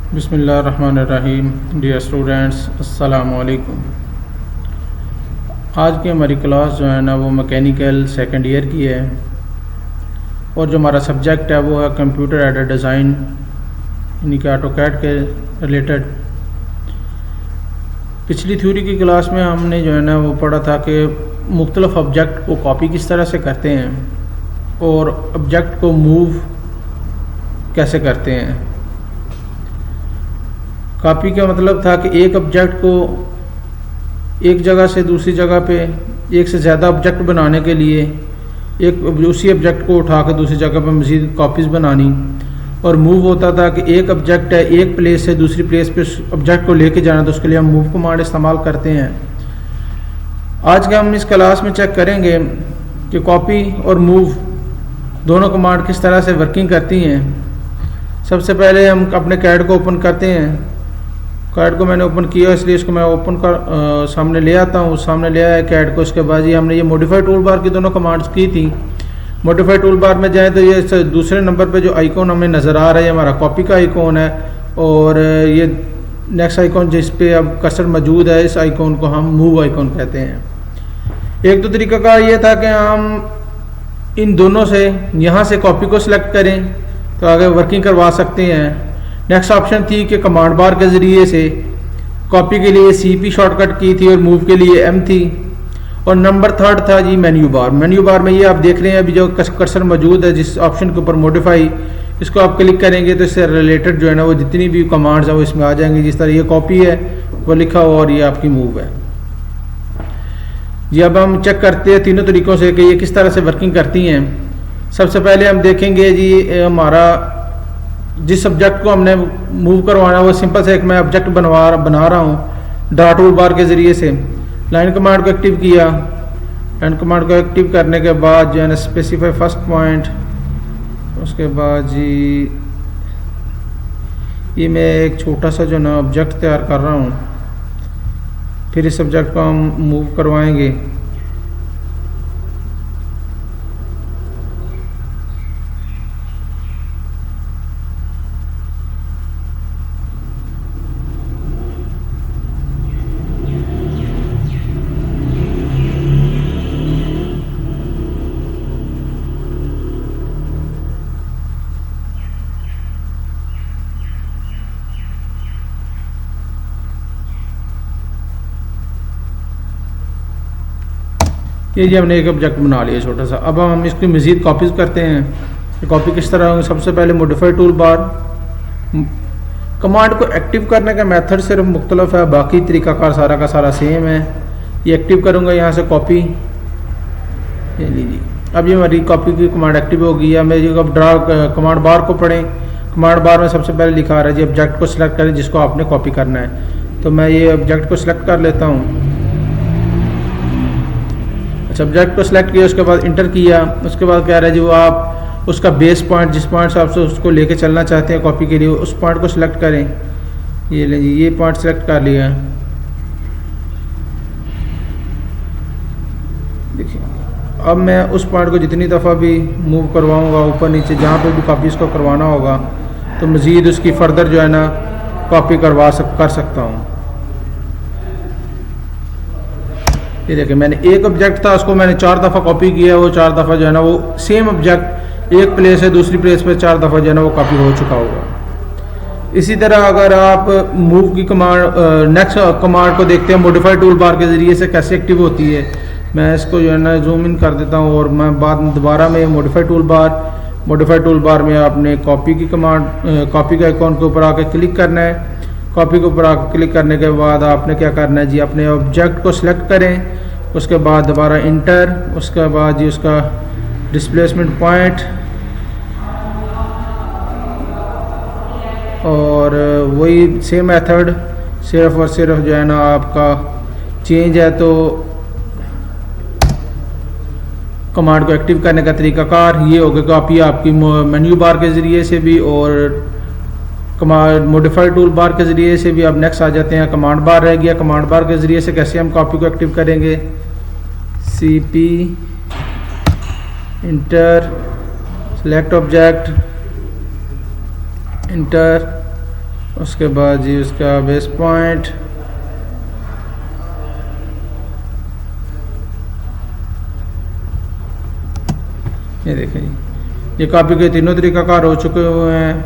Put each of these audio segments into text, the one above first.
बिस्मिल्लाहिर्रहमानिर्रहीम। Dear students, अस्सलामु अलैकुम। आज की हमारी क्लास जो है ना वो मैकेनिकल सेकंड ईयर की है और जो हमारा सब्जेक्ट है वो है कंप्यूटर एडेड डिज़ाइन, यानी कि ऑटोकैड के रिलेटेड। पिछली थ्योरी की क्लास में हमने जो है ना वो पढ़ा था कि मुख्तलिफ ऑब्जेक्ट को कॉपी किस तरह से करते हैं और ऑब्जेक्ट को मूव कैसे करते हैं। कॉपी का मतलब था कि एक ऑब्जेक्ट को एक जगह से दूसरी जगह पे एक से ज़्यादा ऑब्जेक्ट बनाने के लिए एक उसी ऑब्जेक्ट को उठा कर दूसरी जगह पे मज़ीद कॉपीज़ बनानी, और मूव होता था कि एक ऑब्जेक्ट है एक प्लेस से दूसरी प्लेस पे ऑब्जेक्ट को लेके जाना, तो उसके लिए हम मूव कमांड इस्तेमाल करते हैं। आज के हम इस क्लास में चेक करेंगे कि कॉपी और मूव दोनों कमांड किस तरह से वर्किंग करती हैं। सबसे पहले हम अपने कैड को ओपन करते हैं। कैड को मैंने ओपन किया इसलिए इसको मैं ओपन कर सामने ले आता हूँ। सामने ले आया कैड को। उसके बाद ये हमने ये मॉडिफाई टूल बार की दोनों कमांड्स की थी। मॉडिफाई टूल बार में जाए तो ये दूसरे नंबर पे जो आइकॉन हमें नज़र आ रहा है हमारा कॉपी का आइकॉन है, और ये नेक्स्ट आइकॉन जिस पे अब कर्सर मौजूद है इस आइकॉन को हम मूव आइकॉन कहते हैं। एक तो तरीका का ये था कि हम इन दोनों से यहाँ से कॉपी को सिलेक्ट करें तो आगे वर्किंग करवा सकते हैं। नेक्स्ट ऑप्शन थी कि कमांड बार के ज़रिए से कॉपी के लिए CP शॉर्टकट की थी और मूव के लिए M थी। और नंबर थर्ड था जी मेन्यू बार। मेन्यू बार में ये आप देख रहे हैं अभी जो कर्सर मौजूद है जिस ऑप्शन के ऊपर मॉडिफाई, इसको आप क्लिक करेंगे तो इससे रिलेटेड जो है ना वो जितनी भी कमांड्स हैं वो इसमें आ जाएंगी। जिस तरह ये कॉपी है वो लिखा हुआ और ये आपकी मूव है जी। अब हम चेक करते हैं तीनों तरीक़ों से कि ये किस तरह से वर्किंग करती हैं। सबसे पहले हम देखेंगे जी हमारा जिस ऑब्जेक्ट को हमने मूव करवाना है वो सिंपल से एक मैं ऑब्जेक्ट बना रहा हूँ ड्रा टूल बार के ज़रिए से। लाइन कमांड को एक्टिव किया। लाइन कमांड को एक्टिव करने के बाद जो है ना स्पेसिफाई फर्स्ट पॉइंट, उसके बाद जी ये मैं एक छोटा सा जो ना ऑब्जेक्ट तैयार कर रहा हूँ, फिर इस ऑब्जेक्ट को हम मूव करवाएंगे। ये जी हमने एक ऑब्जेक्ट बना लिया छोटा सा। अब हम इसकी मज़ीद कॉपीज़ करते हैं। ये कॉपी किस तरह होंगे, सबसे पहले मॉडिफाई टूल बार। कमांड को एक्टिव करने का मेथड सिर्फ मुख्तलिफ है, बाकी तरीक़ाकार सारा का सारा सेम है। ये एक्टिव करूँगा यहाँ से कॉपी, ये लीजिए अब ये हमारी कॉपी की कमांड एक्टिव हो गई है। मैं जो अब ड्रा कमांड बार को पढ़ें, कमांड बार में सबसे पहले लिखा आ रहा है जी ऑब्जेक्ट को सिलेक्ट करें जिसको आपने कॉपी करना है। तो मैं ये ऑब्जेक्ट को सिलेक्ट कर लेता हूँ। सब्जेक्ट को सिलेक्ट किया, उसके बाद इंटर किया। उसके बाद कह रहा है जी वो आप उसका बेस पॉइंट जिस पॉइंट से आप उसको लेके चलना चाहते हैं कॉपी के लिए उस पॉइंट को सिलेक्ट करें। ये लें जी ये पॉइंट सिलेक्ट कर लिया। देखिए अब मैं उस पॉइंट को जितनी दफ़ा भी मूव करवाऊंगा ऊपर नीचे जहाँ पे भी कॉपी इसको करवाना होगा तो मज़ीद उसकी फर्दर जो है ना कॉपी कर सकता हूँ। ये देखिए मैंने एक ऑब्जेक्ट था उसको मैंने 4 दफ़ा कॉपी किया, वो 4 दफ़ा जो है ना वो सेम ऑब्जेक्ट एक प्लेस से दूसरी प्लेस पे 4 दफ़ा जो है ना वो कॉपी हो चुका होगा। इसी तरह अगर आप मूव की कमांड नेक्स्ट कमांड को देखते हैं मॉडिफाई टूल बार के ज़रिए से कैसे एक्टिव होती है, मैं इसको जो है ना जूम इन कर देता हूँ और मैं बाद में दोबारा में मॉडिफाई टूल बार में आपने कॉपी की कमांड कॉपी के आइकॉन के ऊपर आके क्लिक करना है। कॉपी के ऊपर आकर क्लिक करने के बाद आपने क्या करना है जी अपने ऑब्जेक्ट को सिलेक्ट करें, उसके बाद दोबारा इंटर, उसके बाद जी उसका डिस्प्लेसमेंट पॉइंट, और वही सेम मेथड सिर्फ और सिर्फ जो है ना आपका चेंज है। तो कमांड को एक्टिव करने का तरीकाकार ये होगा कि कॉपी आपकी मेन्यू बार के ज़रिए से भी और कमांड मॉडिफाई टूल बार के ज़रिए से भी। अब नेक्स्ट आ जाते हैं कमांड बार रह गया। कमांड बार के ज़रिए से कैसे हम कॉपी को एक्टिव करेंगे, CP inter select object inter उसके बाद जी उसका बेस पॉइंट, ये देखें जी, ये कॉपी के तीनों तरीक़ाकार हो चुके हुए हैं,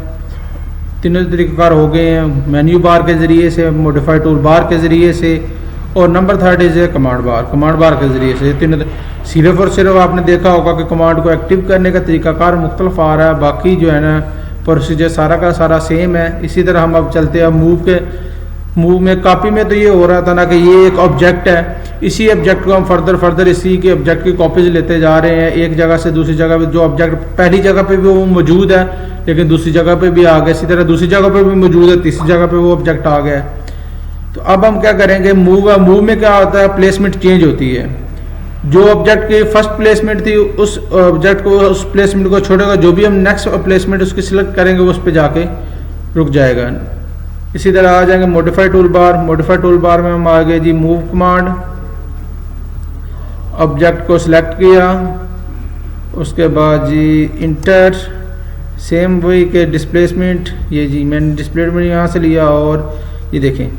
तीनों तरीक़ाकार हो गए हैं, मेन्यू बार के ज़रिए से, मॉडिफाई टूल बार के ज़रिए से, और नंबर थर्ड इज़ कमांड बार के ज़रिए से। तीनों सिर्फ और सिर्फ आपने देखा होगा कि कमांड को एक्टिव करने का तरीक़ाकार मुख्तलिफ आ रहा है, बाकी जो है ना प्रोसीजर सारा का सारा सेम है। इसी तरह हम अब चलते हैं मूव में। कॉपी में तो ये हो रहा था ना कि ये एक ऑब्जेक्ट है, इसी ऑब्जेक्ट को हम फर्दर इसी के ऑब्जेक्ट की कॉपीज लेते जा रहे हैं, एक जगह से दूसरी जगह पे। जो ऑब्जेक्ट पहली जगह पे भी वो मौजूद है लेकिन दूसरी जगह पे भी आ गया, इसी तरह दूसरी जगह पे भी मौजूद है, तीसरी जगह पे वो ऑब्जेक्ट आ गया। तो अब हम क्या करेंगे, मूव में क्या होता है, प्लेसमेंट चेंज होती है। जो ऑब्जेक्ट की फर्स्ट प्लेसमेंट थी उस ऑब्जेक्ट को, उस प्लेसमेंट को छोड़ेगा, जो भी हम नेक्स्ट प्लेसमेंट उसकी सिलेक्ट करेंगे उस पर जाके रुक जाएगा। इसी तरह आ जाएंगे मॉडिफाई टूल बार में हम आ गए जी मूव कमांड, ऑब्जेक्ट को सिलेक्ट किया, उसके बाद जी इंटर, सेम वही के डिस्प्लेसमेंट, ये जी मैंने डिस्प्लेसमेंट यहाँ से लिया और ये देखें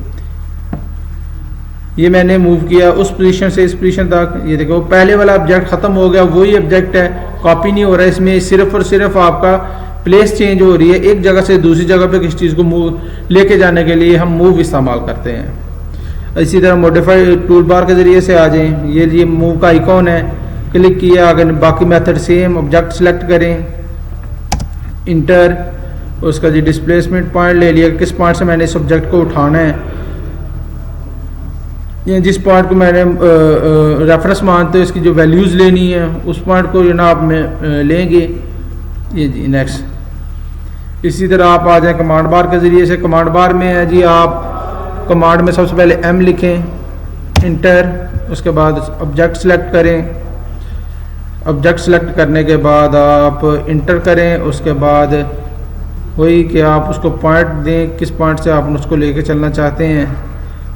ये मैंने मूव किया उस पोजीशन से इस पोजीशन तक। ये देखो पहले वाला ऑब्जेक्ट ख़त्म हो गया, वही ऑब्जेक्ट है, कॉपी नहीं हो रहा है इसमें, सिर्फ और सिर्फ आपका प्लेस चेंज हो रही है। एक जगह से दूसरी जगह पे किसी चीज़ को मूव लेके जाने के लिए हम मूव इस्तेमाल करते हैं। इसी तरह मॉडिफाई टूल बार के ज़रिए से आ जाएं, ये मूव का आइकॉन है, क्लिक किया, अगर बाकी मेथड सेम, ऑब्जेक्ट सेलेक्ट करें, इंटर, उसका जी डिस्प्लेसमेंट पॉइंट ले लिया, किस पॉइंट से मैंने इस ऑब्जेक्ट को उठाना है, ये जिस पॉइंट को मैंने रेफरेंस मानते हैं इसकी जो वैल्यूज़ लेनी है उस पॉइंट को जो ना आप में लेंगे। ये जी नेक्स्ट। इसी तरह आप आ जाएं कमांड बार के ज़रिए से। कमांड बार में है जी, आप कमांड में सबसे पहले एम लिखें, इंटर, उसके बाद ऑब्जेक्ट सेलेक्ट करें, ऑब्जेक्ट सेलेक्ट करने के बाद आप इंटर करें, उसके बाद वही कि आप उसको पॉइंट दें, किस पॉइंट से आप उसको लेके चलना चाहते हैं।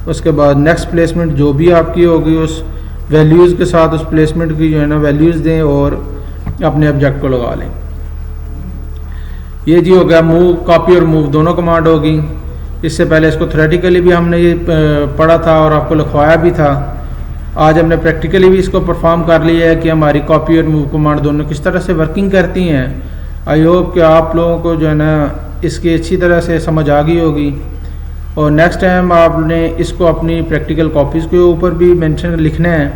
उसके बाद नेक्स्ट प्लेसमेंट जो भी आपकी होगी उस वैल्यूज़ के साथ उस प्लेसमेंट की जो है ना वैल्यूज़ दें और अपने ऑब्जेक्ट को लगा लें। ये जी हो गया मूव, कॉपी और मूव दोनों कमांड होगी। इससे पहले इसको थ्योरेटिकली भी हमने ये पढ़ा था और आपको लिखवाया भी था। आज हमने प्रैक्टिकली भी इसको परफॉर्म कर लिया है कि हमारी कॉपी और मूव कमांड दोनों किस तरह से वर्किंग करती हैं। आई होप कि आप लोगों को जो है ना इसकी अच्छी तरह से समझ आ गई होगी और नेक्स्ट टाइम आपने इसको अपनी प्रैक्टिकल कॉपीज़ के ऊपर भी मेंशन लिखना है।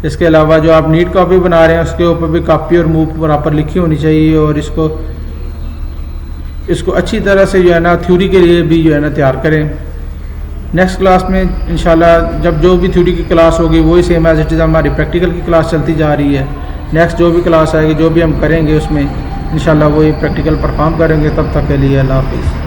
इसके अलावा जो आप नीट कॉपी बना रहे हैं उसके ऊपर भी कॉपी और मूव बराबर लिखी होनी चाहिए और इसको अच्छी तरह से जो है ना थ्योरी के लिए भी जो है ना तैयार करें। नेक्स्ट क्लास में इंशाल्लाह जब जो भी थ्योरी की क्लास होगी वही सेम एज इट इज़ हमारी प्रैक्टिकल की क्लास चलती जा रही है। नेक्स्ट जो भी क्लास आएगी, जो भी हम करेंगे उसमें इंशाल्लाह वही प्रैक्टिकल परफॉर्म करेंगे। तब तक के लिए अल्लाह हाफिज़।